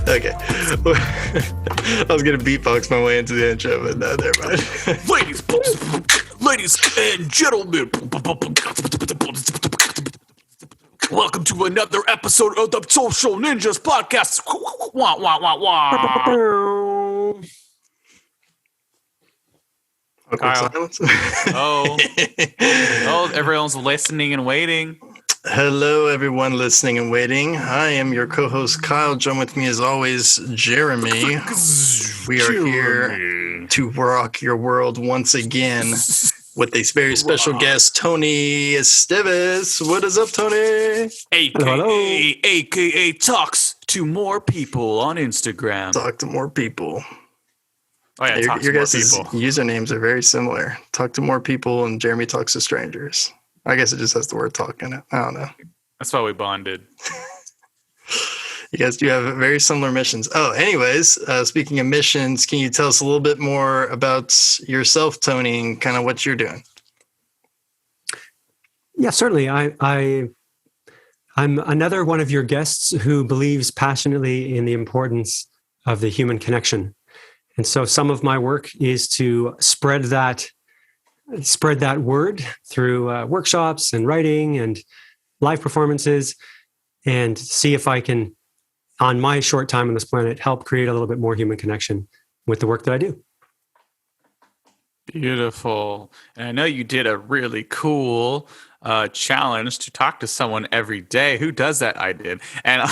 Okay. I was gonna beatbox my way into the intro, but no, never mind. Ladies and gentlemen, welcome to another episode of the Social Ninjas Podcast. Wah, wah, wah, wah. Kyle. Silence. Oh, everyone's listening and waiting. Hello, everyone listening and waiting. I am your co-host, Kyle. Join with me, as always, Jeremy. We are here to rock your world once again with a very special guest, Tony Esteves. What is up, Tony? AKA talks to more people on Instagram. Talk to more people. Oh yeah, talk your to more guys' people. usernames are very similar. Talk to more people, and Jeremy talks to strangers. I guess it just has the word talk in it. I don't know. That's why we bonded. You guys do have very similar missions. Oh, anyways, speaking of missions, can you tell us a little bit more about yourself, Tony, and kind of what you're doing? Yeah, certainly. I'm another one of your guests who believes passionately in the importance of the human connection. And so some of my work is to spread that word through workshops and writing and live performances, and see if I can, on my short time on this planet, help create a little bit more human connection with the work that I do. Beautiful. And I know you did a really cool challenge to talk to someone every day. Who does that? I did. And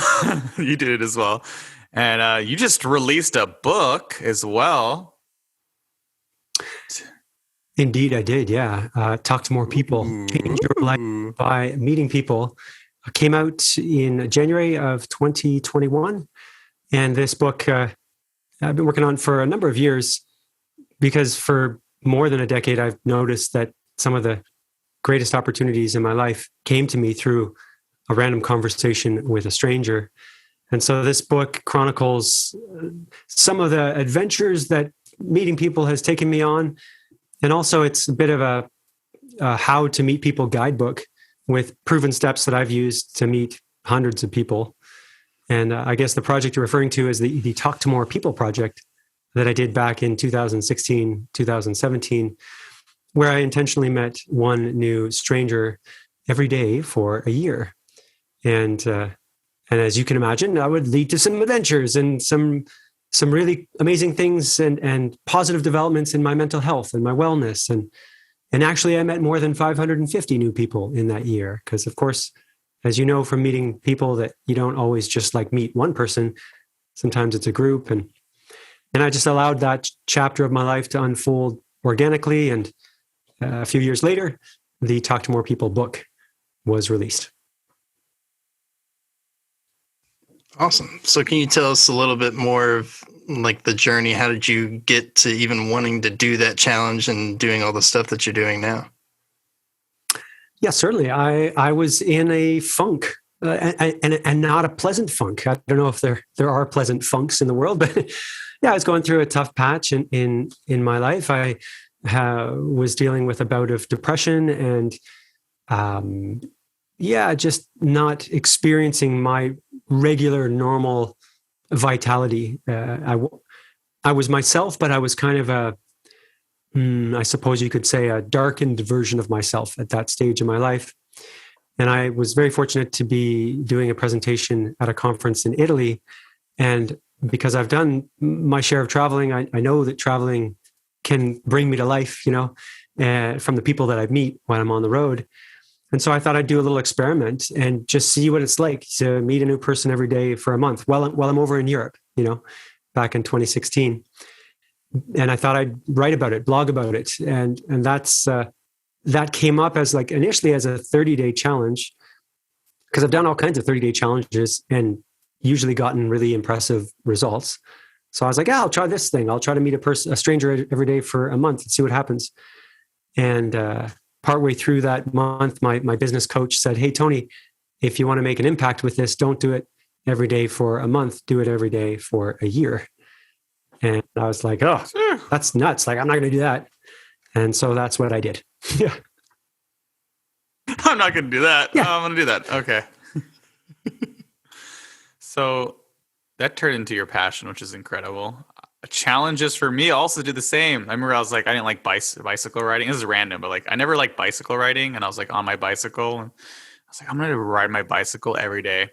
you did it as well. And you just released a book as well. Indeed, I did. Yeah. Talk to more people, change your life by meeting people. Came out in January of 2021. And this book I've been working on for a number of years, because for more than a decade, I've noticed that some of the greatest opportunities in my life came to me through a random conversation with a stranger. And so this book chronicles some of the adventures that meeting people has taken me on. And also it's a bit of a how to meet people guidebook with proven steps that I've used to meet hundreds of people. And I guess the project you're referring to is the Talk to More People project that I did back in 2016, 2017, where I intentionally met one new stranger every day for a year. And as you can imagine, that would lead to some adventures and some really amazing things and positive developments in my mental health and my wellness. And actually, I met more than 550 new people in that year. Because, of course, as you know from meeting people, that you don't always just like meet one person. Sometimes it's a group. And I just allowed that chapter of my life to unfold organically. And a few years later, the Talk to More People book was released. Awesome. So can you tell us a little bit more of like the journey? How did you get to even wanting to do that challenge and doing all the stuff that you're doing now? Yeah, certainly. I was in a funk and not a pleasant funk. I don't know if there are pleasant funks in the world, but yeah, I was going through a tough patch in my life. I was dealing with a bout of depression and just not experiencing my regular, normal vitality. I was myself, but I was kind of I suppose you could say, a darkened version of myself at that stage in my life. And I was very fortunate to be doing a presentation at a conference in Italy. And because I've done my share of traveling, I know that traveling can bring me to life, from the people that I meet when I'm on the road. And so I thought I'd do a little experiment and just see what it's like to meet a new person every day for a month while I'm over in Europe, back in 2016. And I thought I'd write about it, blog about it. And that came up as initially as a 30-day challenge, because I've done all kinds of 30-day challenges and usually gotten really impressive results. So I was like, I'll try this thing. I'll try to meet a stranger every day for a month and see what happens. And partway through that month, my business coach said, "Hey, Tony, if you want to make an impact with this, don't do it every day for a month. Do it every day for a year." And I was like, "Oh, that's nuts. I'm not going to do that." And so that's what I did. Yeah. I'm not going to do that. Yeah. I'm going to do that. Okay. So that turned into your passion, which is incredible. Challenges for me also do the same. I remember I was like, I didn't like bicycle riding. This is random, but like I never liked bicycle riding, and I was like on my bicycle, and I was like, I'm gonna ride my bicycle every day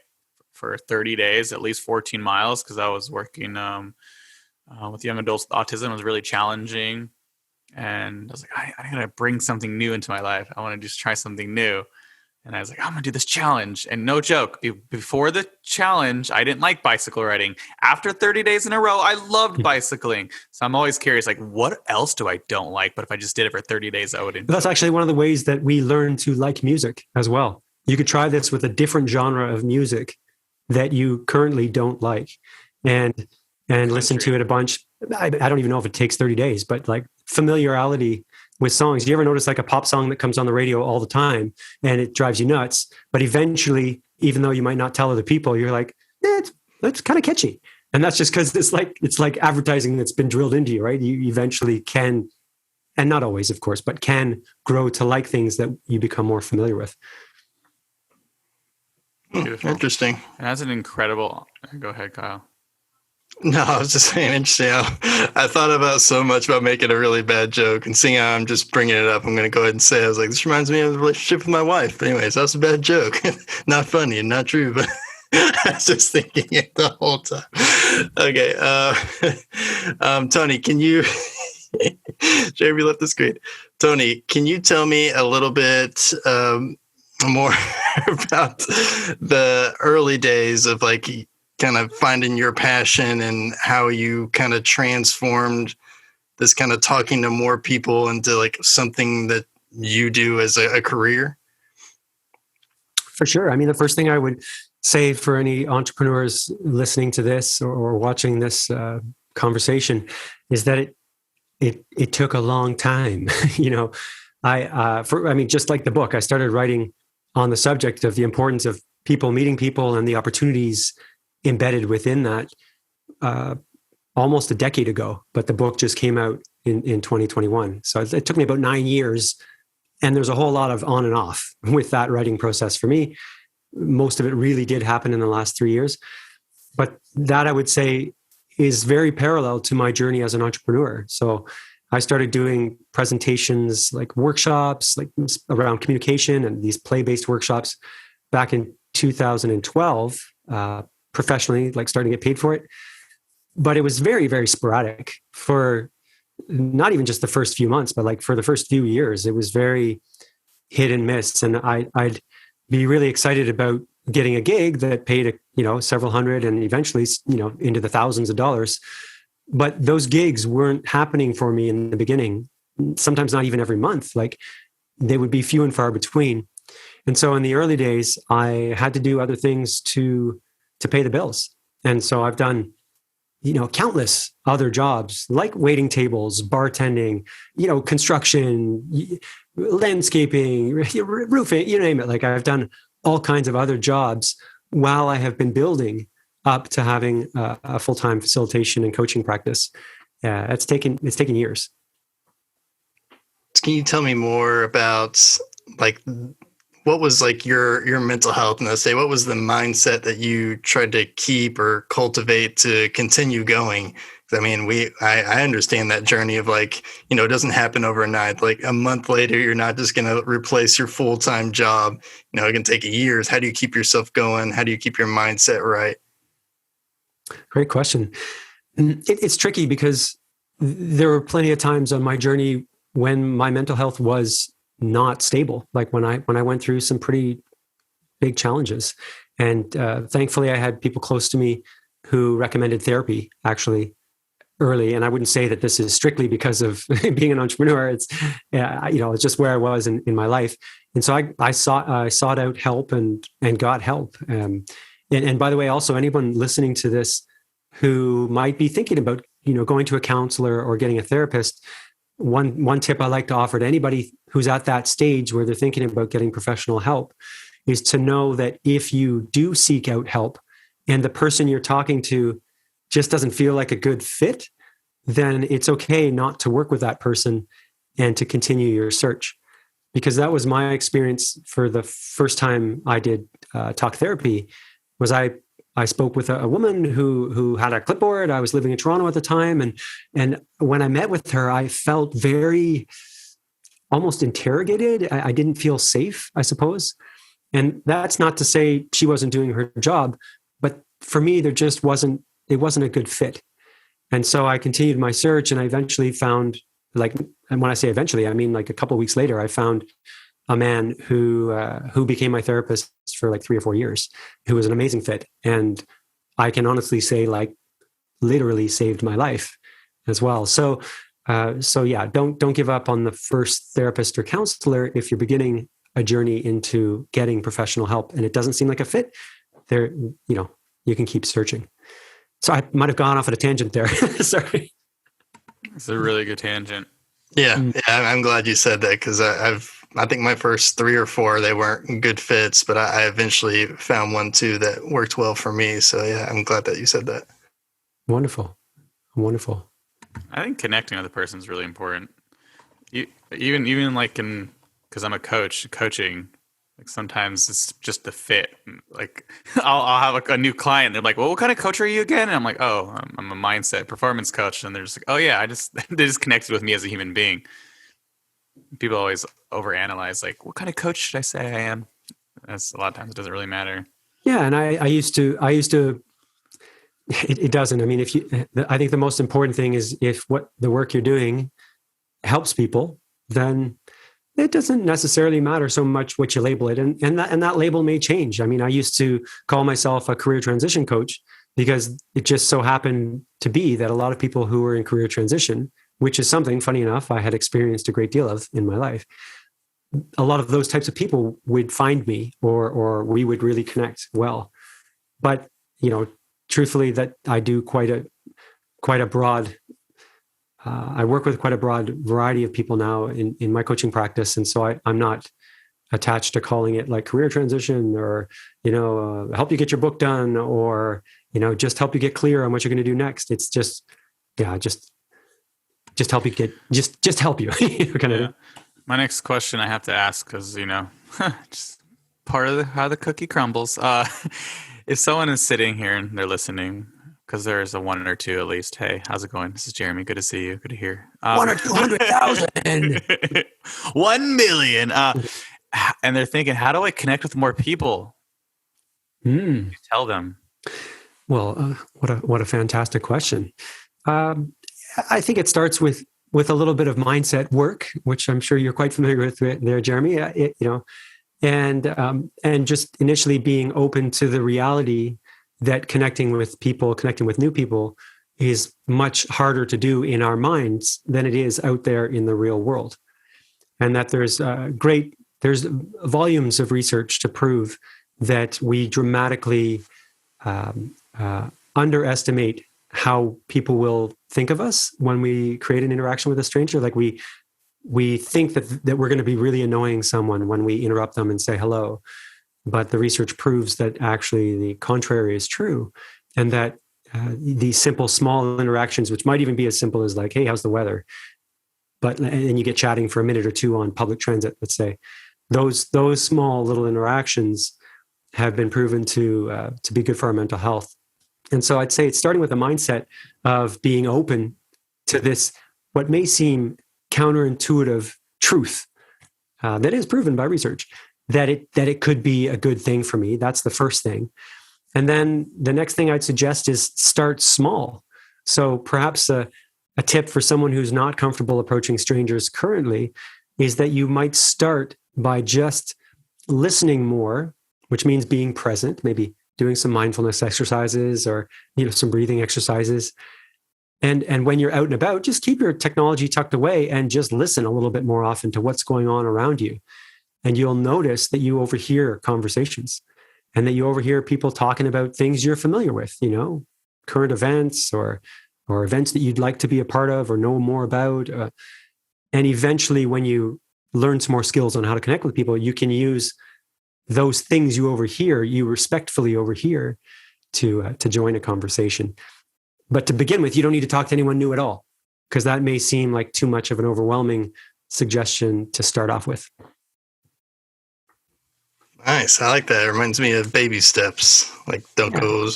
for 30 days, at least 14 miles, because I was working with young adults with autism. It was really challenging, and I was like, I gotta bring something new into my life. I want to just try something new. And I was like, I'm going to do this challenge. And no joke, before the challenge, I didn't like bicycle riding. After 30 days in a row, I loved bicycling. So I'm always curious, like, what else do I don't like? But if I just did it for 30 days, I would enjoy. That's actually one of the ways that we learn to like music as well. You could try this with a different genre of music that you currently don't like and listen to it a bunch. I don't even know if it takes 30 days, but like familiarity with songs. Do you ever notice like a pop song that comes on the radio all the time and it drives you nuts? But eventually, even though you might not tell other people, you're like, it's kind of catchy. And that's just because it's like advertising that's been drilled into you, right? You eventually can, and not always, of course, but can grow to like things that you become more familiar with. Beautiful. Interesting. And that's an incredible. Go ahead, Kyle. No, I was just saying, interesting. I thought about so much about making a really bad joke, and seeing how I'm just bringing it up, I'm going to go ahead and say, I was like, this reminds me of the relationship with my wife. But anyways, that's a bad joke. Not funny and not true, but I was just thinking it the whole time. Okay. Tony, can you, Jeremy left the screen. Tony, can you tell me a little bit more about the early days of like kind of finding your passion and how you kind of transformed this kind of talking to more people into like something that you do as a career? For sure. I mean, the first thing I would say for any entrepreneurs listening to this or watching this conversation is that it took a long time. Just like the book, I started writing on the subject of the importance of people meeting people and the opportunities embedded within that almost a decade ago, but the book just came out in 2021. So it took me about 9 years, and there's a whole lot of on and off with that writing process for me. Most of it really did happen in the last 3 years, but that I would say is very parallel to my journey as an entrepreneur. So I started doing presentations, like workshops, like around communication and these play-based workshops back in 2012, professionally, like starting to get paid for it. But it was very, very sporadic for not even just the first few months, but like for the first few years, it was very hit and miss. And I'd be really excited about getting a gig that paid, several hundred and eventually, into the thousands of dollars. But those gigs weren't happening for me in the beginning, sometimes not even every month. Like they would be few and far between. And so in the early days, I had to do other things to pay the bills. And so I've done, countless other jobs like waiting tables, bartending, construction, landscaping, roofing, you name it. Like I've done all kinds of other jobs while I have been building up to having a full-time facilitation and coaching practice. It's taken years. Can you tell me more about like what was like your mental health in this day? What was the mindset that you tried to keep or cultivate to continue going? I mean, I understand that journey of like, it doesn't happen overnight. Like a month later, you're not just going to replace your full-time job. It can take years. How do you keep yourself going? How do you keep your mindset right? Great question. It's tricky because there were plenty of times on my journey when my mental health was not stable. Like when I went through some pretty big challenges, and thankfully I had people close to me who recommended therapy actually early. And I wouldn't say that this is strictly because of being an entrepreneur. It's it's just where I was in my life. And so I sought out help and got help. And by the way, also anyone listening to this who might be thinking about going to a counselor or getting a therapist, one tip I like to offer to anybody who's at that stage where they're thinking about getting professional help is to know that if you do seek out help and the person you're talking to just doesn't feel like a good fit, then it's okay not to work with that person and to continue your search. Because that was my experience for the first time I did talk therapy. Was I I spoke with a woman who had a clipboard. I was living in Toronto at the time, and when I met with her, I felt very almost interrogated. I didn't feel safe, I suppose. And that's not to say she wasn't doing her job, but for me, it wasn't a good fit. And so I continued my search, and I eventually found, and when I say eventually, I mean like a couple of weeks later, I found a man who became my therapist for like 3 or 4 years, who was an amazing fit. And I can honestly say, like, literally saved my life as well. So yeah, don't give up on the first therapist or counselor if you're beginning a journey into getting professional help and it doesn't seem like a fit. There, you can keep searching. So I might have gone off at a tangent there. Sorry. It's a really good tangent. Yeah, I'm glad you said that, because I think my first 3 or 4, they weren't good fits, but I eventually found one too that worked well for me. So yeah, I'm glad that you said that. Wonderful. I think connecting with a person is really important. Even like because I'm a coaching, like sometimes it's just the fit. Like I'll have a new client. They're like, "Well, what kind of coach are you again?" And I'm like, "Oh, I'm a mindset performance coach." And they're just like, "Oh yeah, they just connected with me as a human being." People always overanalyze, like, "What kind of coach should I say I am?" That's a lot of times it doesn't really matter. Yeah, and I used to. It doesn't. I mean, I think the most important thing is if what the work you're doing helps people, then it doesn't necessarily matter so much what you label it. And that label may change. I mean, I used to call myself a career transition coach because it just so happened to be that a lot of people who were in career transition, which is something, funny enough, I had experienced a great deal of in my life. A lot of those types of people would find me or we would really connect well. But, truthfully, that I do quite a broad, I work with quite a broad variety of people now in my coaching practice. And so I'm not attached to calling it like career transition or, help you get your book done or, just help you get clear on what you're going to do next. It's just help you get, just help you. kind of. My next question I have to ask, because, just part of how the cookie crumbles. If someone is sitting here and they're listening, because there's a 1 or 2 at least. Hey, how's it going? This is Jeremy. Good to see you. Good to hear. 1 or 200,000. 1 million. And they're thinking, how do I connect with more people? Tell them. Well, what a fantastic question. I think it starts with a little bit of mindset work, which I'm sure you're quite familiar with there, Jeremy. And just initially being open to the reality that connecting with new people is much harder to do in our minds than it is out there in the real world. And that there's volumes of research to prove that we dramatically underestimate how people will think of us when we create an interaction with a stranger. Like we think that we're going to be really annoying someone when we interrupt them and say hello. But the research proves that actually the contrary is true. And that these simple, small interactions, which might even be as simple as like, hey, how's the weather? And you get chatting for a minute or 2 on public transit, let's say. Those small little interactions have been proven to be good for our mental health. And so I'd say it's starting with a mindset of being open to this, what may seem counterintuitive truth that is proven by research, that it could be a good thing for me. That's the first thing. And then the next thing I'd suggest is start small. So perhaps a tip for someone who's not comfortable approaching strangers currently is that you might start by just listening more, which means being present, maybe doing some mindfulness exercises or some breathing exercises. And when you're out and about, just keep your technology tucked away and just listen a little bit more often to what's going on around you. And you'll notice that you overhear conversations and that you overhear people talking about things you're familiar with, current events or events that you'd like to be a part of or know more about. And eventually, when you learn some more skills on how to connect with people, you can use those things you respectfully overhear to join a conversation. But to begin with, you don't need to talk to anyone new at all, because that may seem like too much of an overwhelming suggestion to start off with. Nice. I like that. It reminds me of baby steps. Like, don't go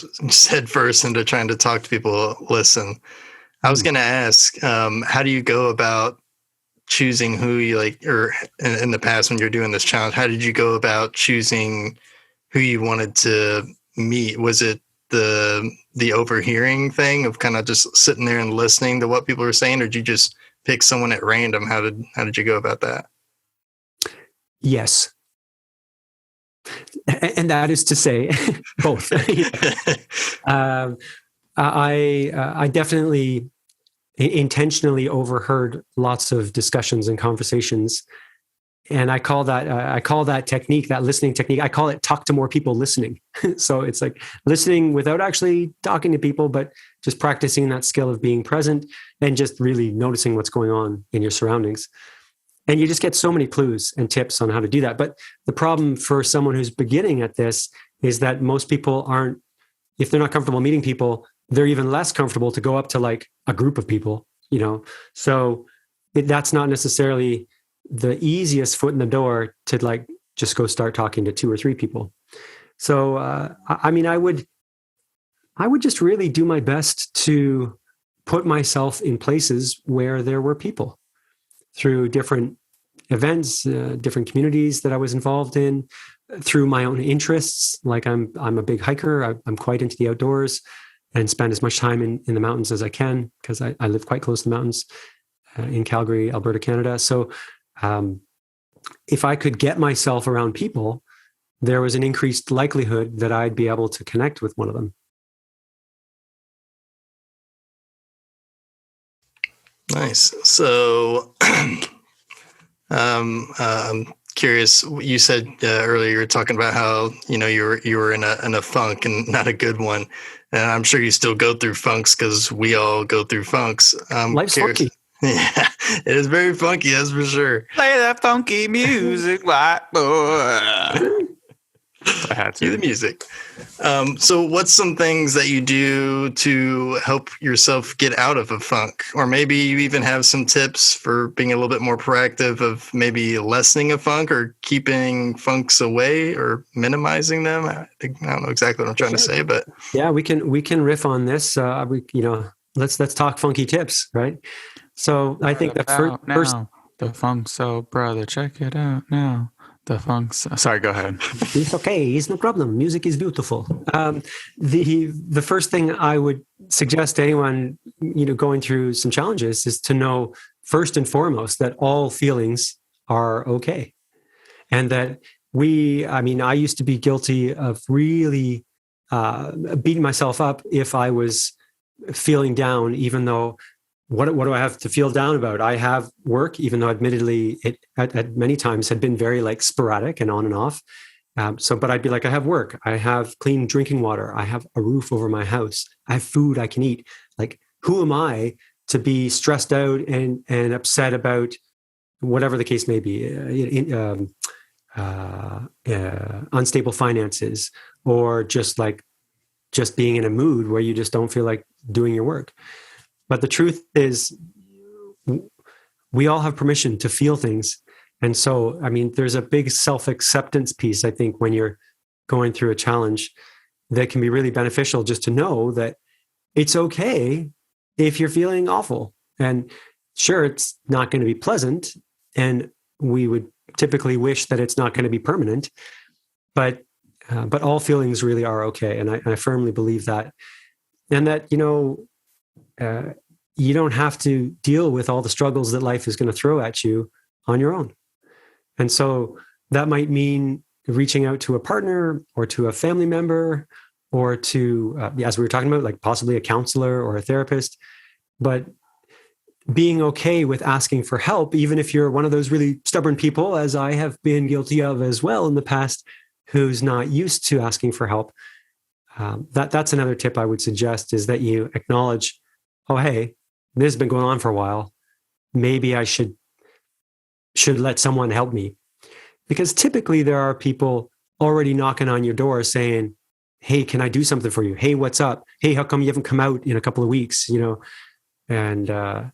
head first into trying to talk to people. Listen. I was going to ask, how do you go about choosing who you like, or in the past when you're doing this challenge, how did you go about choosing who you wanted to meet? Was it the overhearing thing of kind of just sitting there and listening to what people were saying, or did you just pick someone at random? How did you go about that? Yes. And that is to say both. I definitely intentionally overheard lots of discussions and conversations, and I call that technique, that listening technique, I call it talk to more people listening. So it's like listening without actually talking to people, but just practicing that skill of being present and just really noticing what's going on in your surroundings. And you just get so many clues and tips on how to do that. But the problem for someone who's beginning at this is that most people aren't, if they're not comfortable meeting people, they're even less comfortable to go up to like a group of people, So that's not necessarily the easiest foot in the door to like just go start talking to 2 or 3 people. So, I would just really do my best to put myself in places where there were people through different events, different communities that I was involved in, through my own interests. Like I'm a big hiker. I'm quite into the outdoors and spend as much time in the mountains as I can, because I live quite close to the mountains in Calgary, Alberta, Canada. So if I could get myself around people, there was an increased likelihood that I'd be able to connect with one of them. Nice. So I'm curious. You said earlier you were talking about how you were in a funk, and not a good one. And I'm sure you still go through funks, because we all go through funks. Life's funky. Yeah, it is very funky, that's for sure. Play that funky music, white boy. I had to. Cue the music. So what's some things that you do to help yourself get out of a funk? Or maybe you even have some tips for being a little bit more proactive of maybe lessening a funk, or keeping funks away, or minimizing them. I don't know exactly what I'm trying to say, but yeah, we can riff on this. Let's talk funky tips, right? So I think that first the funk soul brother, check it out now. The funk's sorry, go ahead. It's okay. It's no problem. Music is beautiful. The first thing I would suggest to anyone, going through some challenges, is to know first and foremost that all feelings are okay. And that I used to be guilty of really beating myself up if I was feeling down, even though what do I have to feel down about? I have work, even though admittedly it at many times had been very like sporadic and on and off. But I'd be like, I have work, I have clean drinking water, I have a roof over my house, I have food I can eat. Like, who am I to be stressed out and upset about whatever the case may be, unstable finances, or just being in a mood where you just don't feel like doing your work. But the truth is, we all have permission to feel things. And so, there's a big self-acceptance piece, I think, when you're going through a challenge, that can be really beneficial, just to know that it's okay if you're feeling awful. And sure, it's not going to be pleasant, and we would typically wish that it's not going to be permanent, but all feelings really are okay. And I firmly believe that. And that, you don't have to deal with all the struggles that life is going to throw at you on your own. And so that might mean reaching out to a partner, or to a family member, or to, as we were talking about, like possibly a counselor or a therapist, but being okay with asking for help, even if you're one of those really stubborn people, as I have been guilty of as well in the past, who's not used to asking for help. That's another tip I would suggest, is that you acknowledge, oh, hey, this has been going on for a while. Maybe I should let someone help me. Because typically there are people already knocking on your door saying, hey, can I do something for you? Hey, what's up? Hey, how come you haven't come out in a couple of weeks? And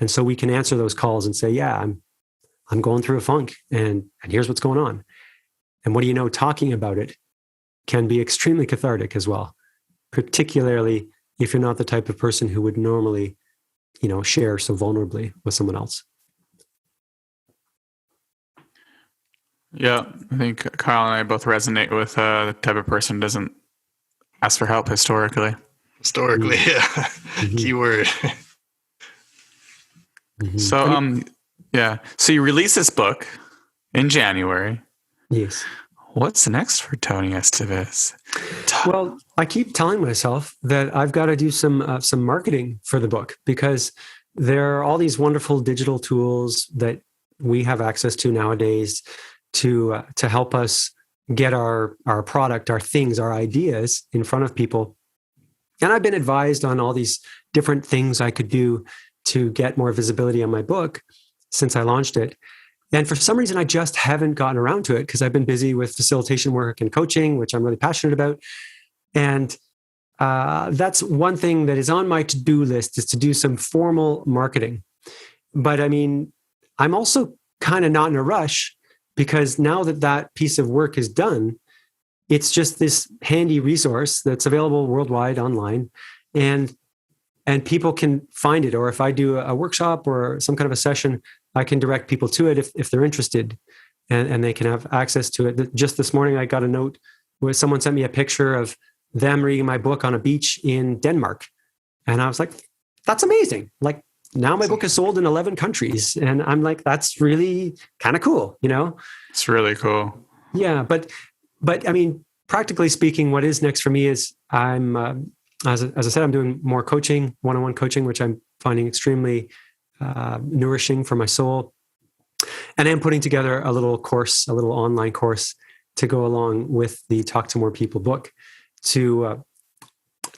so we can answer those calls and say, yeah, I'm going through a funk, and here's what's going on. And what do you know, talking about it can be extremely cathartic as well, particularly if you're not the type of person who would normally, share so vulnerably with someone else. Yeah, I think Kyle and I both resonate with the type of person who doesn't ask for help historically. Historically, yeah. Mm-hmm. Keyword. Mm-hmm. So, yeah. So you release this book in January. Yes. What's next for Tony Esteves? Well, I keep telling myself that I've got to do some marketing for the book, because there are all these wonderful digital tools that we have access to nowadays to help us get our product, our things, our ideas in front of people. And I've been advised on all these different things I could do to get more visibility on my book since I launched it. And for some reason, I just haven't gotten around to it because I've been busy with facilitation work and coaching, which I'm really passionate about. And that's one thing that is on my to-do list, is to do some formal marketing. But I mean, I'm also kind of not in a rush, because now that piece of work is done, it's just this handy resource that's available worldwide online, and people can find it. Or if I do a workshop or some kind of a session, I can direct people to it if they're interested, and they can have access to it. Just this morning, I got a note where someone sent me a picture of them reading my book on a beach in Denmark. And I was like, that's amazing. Like, now my book is sold in 11 countries. And I'm like, that's really kind of cool, It's really cool. Yeah. But I mean, practically speaking, what is next for me is I'm, as I said, I'm doing more coaching, one-on-one coaching, which I'm finding extremely nourishing for my soul. And I'm putting together a little online course to go along with the Talk to More People book, to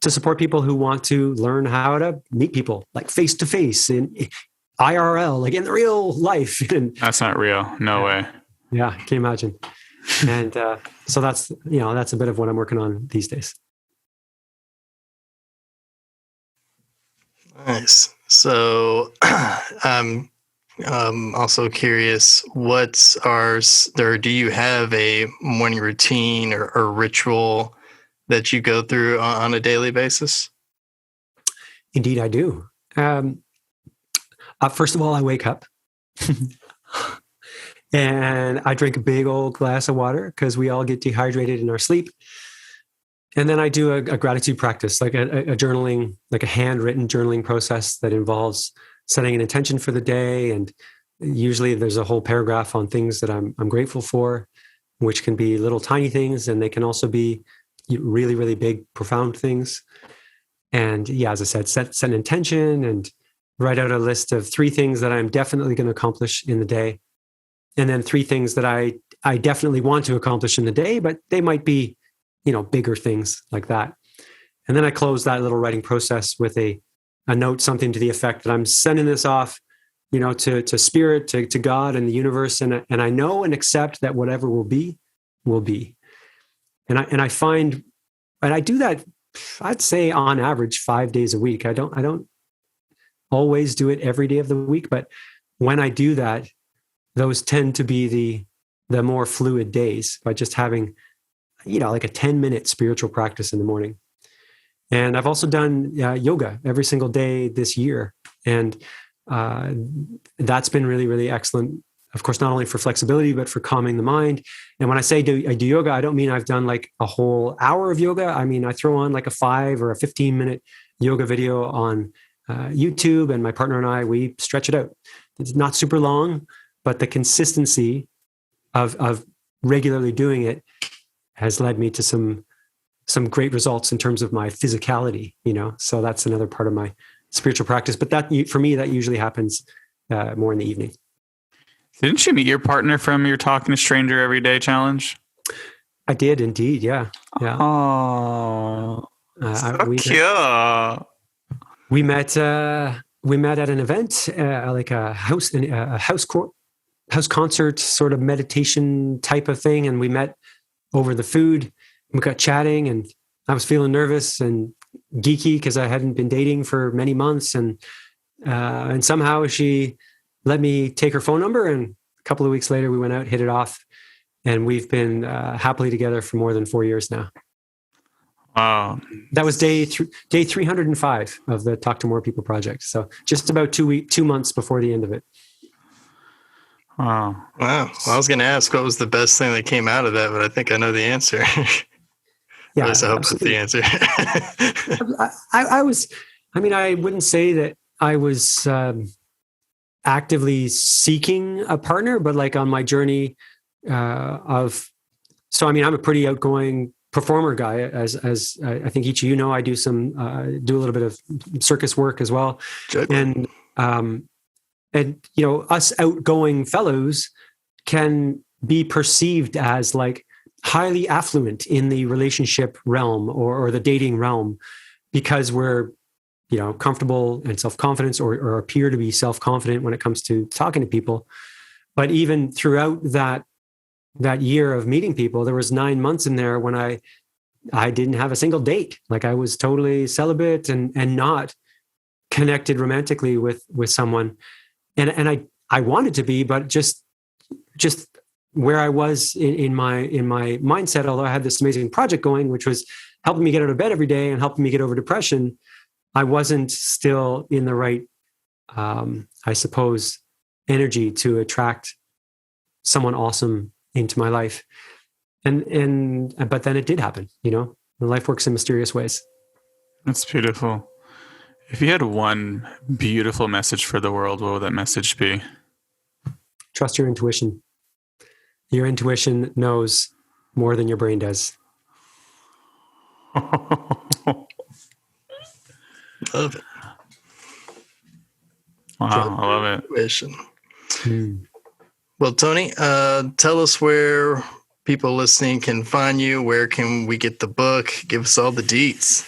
support people who want to learn how to meet people, like face to face in IRL, like in the real life. That's not real. No way. Yeah, can you imagine? And so that's a bit of what I'm working on these days. Nice. So, I'm also curious, do you have a morning routine or ritual that you go through on a daily basis? Indeed, I do. First of all, I wake up and I drink a big old glass of water, because we all get dehydrated in our sleep. And then I do a gratitude practice, like a journaling, like a handwritten journaling process that involves setting an intention for the day. And usually there's a whole paragraph on things that I'm grateful for, which can be little tiny things, and they can also be really, really big, profound things. And yeah, as I said, set an intention and write out a list of 3 things that I'm definitely going to accomplish in the day. And then 3 things that I definitely want to accomplish in the day, but they might be, bigger things like that. And then I close that little writing process with a note, something to the effect that I'm sending this off, to spirit, to God and the universe. And I know and accept that whatever will be, will be. And I find, and I do that, I'd say on average 5 days a week. I don't always do it every day of the week, but when I do that, those tend to be the more fluid days, by just having, like a 10-minute spiritual practice in the morning. And I've also done yoga every single day this year. And that's been really, really excellent. Of course, not only for flexibility, but for calming the mind. And when I say I do yoga, I don't mean I've done like a whole hour of yoga. I mean, I throw on like a 5 or a 15-minute yoga video on YouTube, and my partner and I, we stretch it out. It's not super long, but the consistency of regularly doing it has led me to some great results in terms of my physicality, so that's another part of my spiritual practice. But that, for me, that usually happens more in the evening. Didn't you meet your partner from your Talking to Stranger Every Day challenge? I did indeed. Yeah. Oh, cute. We met at an event, like a house concert sort of meditation type of thing. And we met over the food. We got chatting, and I was feeling nervous and geeky because I hadn't been dating for many months. And somehow she let me take her phone number. And a couple of weeks later, we went out, hit it off. and we've been happily together for more than 4 years now. Wow. That was day 305 of the Talk to More People project. So just about 2 months before the end of it. Wow. Wow. Well, I was going to ask what was the best thing that came out of that, but I think I know the answer. Yeah, at least I hope absolutely. that's the answer. I wouldn't say that I was actively seeking a partner, but like on my journey I'm a pretty outgoing performer guy, as I think each of you know. I do a little bit of circus work as well. Good. And us outgoing fellows can be perceived as like highly affluent in the relationship realm or the dating realm, because we're comfortable and self-confident, or appear to be self-confident when it comes to talking to people. But even throughout that year of meeting people, there was 9 months in there when I didn't have a single date. Like I was totally celibate and not connected romantically with someone. And I wanted to be, but just where I was in my mindset, although I had this amazing project going, which was helping me get out of bed every day and helping me get over depression, I wasn't still in the right, I suppose, energy to attract someone awesome into my life. But then it did happen. Life works in mysterious ways. That's beautiful. If you had one beautiful message for the world, what would that message be? Trust your intuition. Your intuition knows more than your brain does. Love it. Wow, I love it. Intuition. Well, Tony, tell us where people listening can find you. Where can we get the book? Give us all the deets.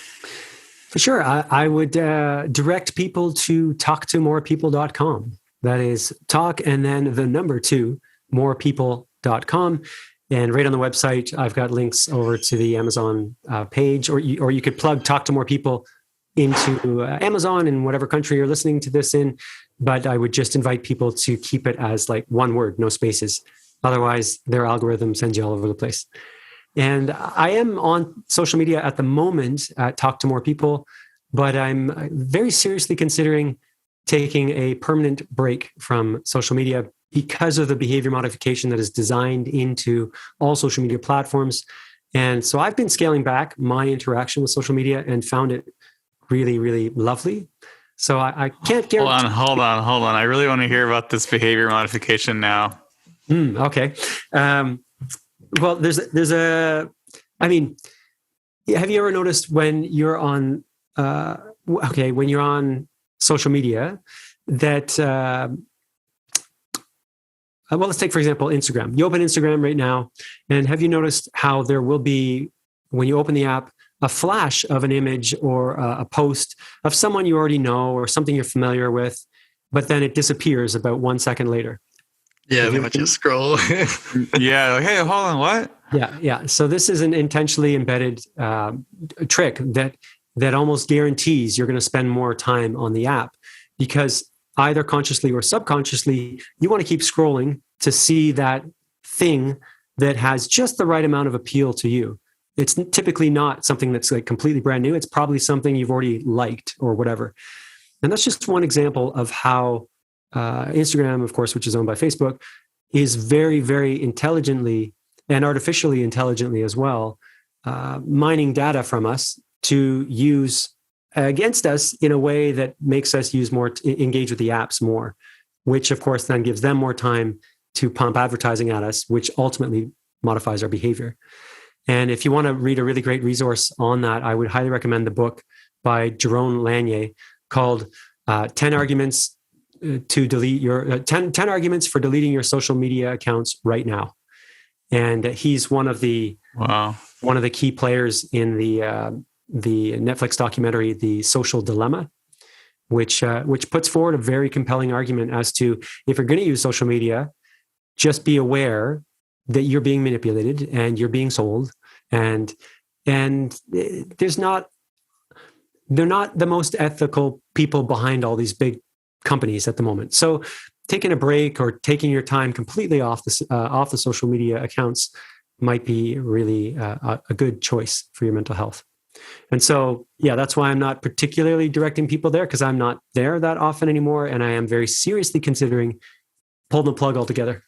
For sure. I would direct people to talktomorepeople.com. That is talk and then the number 2, morepeople.com. And right on the website, I've got links over to the Amazon page, or you could plug Talk to More People into Amazon in whatever country you're listening to this in. But I would just invite people to keep it as like one word, no spaces. Otherwise, their algorithm sends you all over the place. And I am on social media at the moment at Talk to More People, but I'm very seriously considering taking a permanent break from social media because of the behavior modification that is designed into all social media platforms. And so I've been scaling back my interaction with social media and found it really, really lovely. So I can't guarantee. Hold on. I really want to hear about this behavior modification now. Okay. Well, have you ever noticed when you're on, when you're on social media that, let's take, for example, Instagram. You open Instagram right now, and have you noticed how there will be, when you open the app, a flash of an image or a post of someone you already know or something you're familiar with, but then it disappears about 1 second later? Yeah, they want you to scroll. Yeah. Like, hey, hold on. What? Yeah. So this is an intentionally embedded trick that almost guarantees you're going to spend more time on the app, because either consciously or subconsciously, you want to keep scrolling to see that thing that has just the right amount of appeal to you. It's typically not something that's like completely brand new. It's probably something you've already liked or whatever. And that's just one example of how Instagram, of course, which is owned by Facebook, is very, very intelligently and artificially intelligently as well, mining data from us to use against us in a way that makes us engage with the apps more, which of course then gives them more time to pump advertising at us, which ultimately modifies our behavior. And if you want to read a really great resource on that, I would highly recommend the book by Jerome Lanier called 10 Arguments to delete your 10 arguments for deleting your social media accounts right now. And he's one of the key players in the Netflix documentary, The Social Dilemma, which puts forward a very compelling argument as to, if you're going to use social media, just be aware that you're being manipulated and you're being sold, and they're not the most ethical people behind all these big companies at the moment. So taking a break or taking your time completely off the social media accounts might be really a good choice for your mental health. And so, yeah, that's why I'm not particularly directing people there, because I'm not there that often anymore. And I am very seriously considering pulling the plug altogether.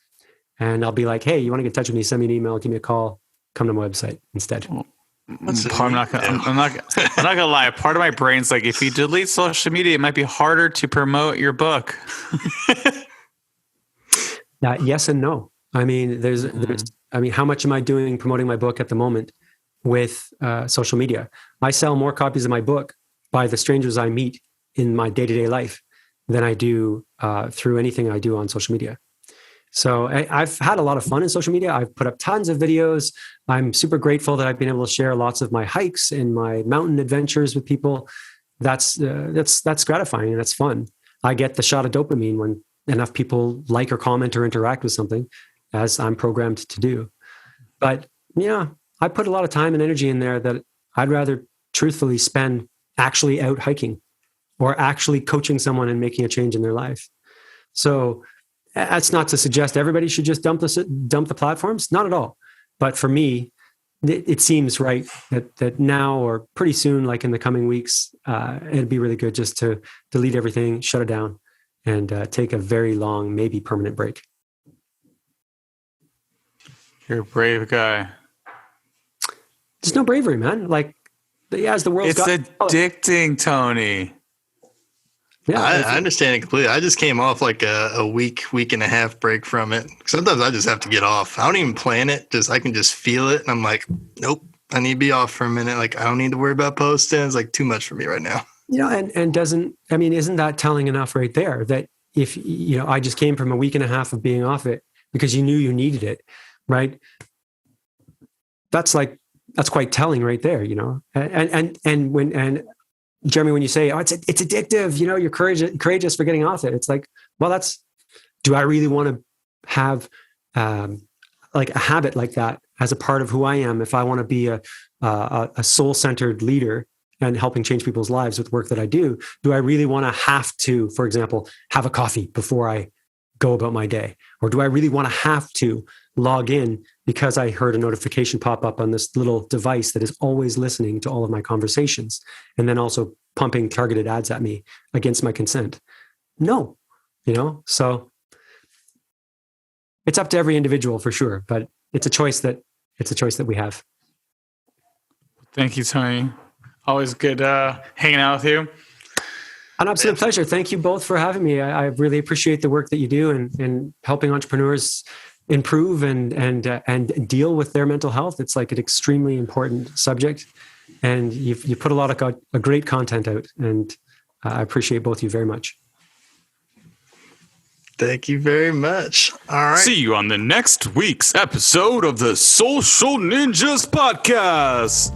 And I'll be like, hey, you want to get in touch with me? Send me an email, give me a call, come to my website instead. I'm not gonna lie. Part of my brain's like, if you delete social media, it might be harder to promote your book. Yes and no. I mean, how much am I doing promoting my book at the moment with social media? I sell more copies of my book by the strangers I meet in my day-to-day life than I do through anything I do on social media. So I've had a lot of fun in social media. I've put up tons of videos. I'm super grateful that I've been able to share lots of my hikes and my mountain adventures with people. That's gratifying and that's fun. I get the shot of dopamine when enough people like or comment or interact with something, as I'm programmed to do. But yeah, I put a lot of time and energy in there that I'd rather truthfully spend actually out hiking or actually coaching someone and making a change in their life. So that's not to suggest everybody should just dump the platforms, not at all. But for me, it seems right that now or pretty soon, like in the coming weeks, it'd be really good just to delete everything, shut it down, and take a very long, maybe permanent break. You're a brave guy. There's no bravery, man. Like, as the world's addicting, Tony. Yeah, I understand it completely. I just came off like a week and a half break from it. Sometimes I just have to get off. I don't even plan it. I can just feel it. And I'm like, nope, I need to be off for a minute. Like, I don't need to worry about posting. It's like too much for me right now. And isn't that telling enough right there that if, I just came from a week and a half of being off it because you knew you needed it, right? That's quite telling right there, and when Jeremy, when you say, it's addictive, you're courageous for getting off it. It's like, well, do I really want to have like a habit like that as a part of who I am? If I want to be a soul-centered leader and helping change people's lives with work that I do I really want to have to, for example, have a coffee before I go about my day? Or do I really want to have to log in because I heard a notification pop up on this little device that is always listening to all of my conversations and then also pumping targeted ads at me against my consent? No, so it's up to every individual for sure, but it's a choice that we have. Thank you, Tony. Always good hanging out with you. An absolute pleasure. Thank you both for having me. I really appreciate the work that you do and helping entrepreneurs improve and deal with their mental health. It's like an extremely important subject, and you put a lot of great content out, and I appreciate both of you very much. Thank you very much. All right. See you on the next week's episode of the Social Ninjas Podcast.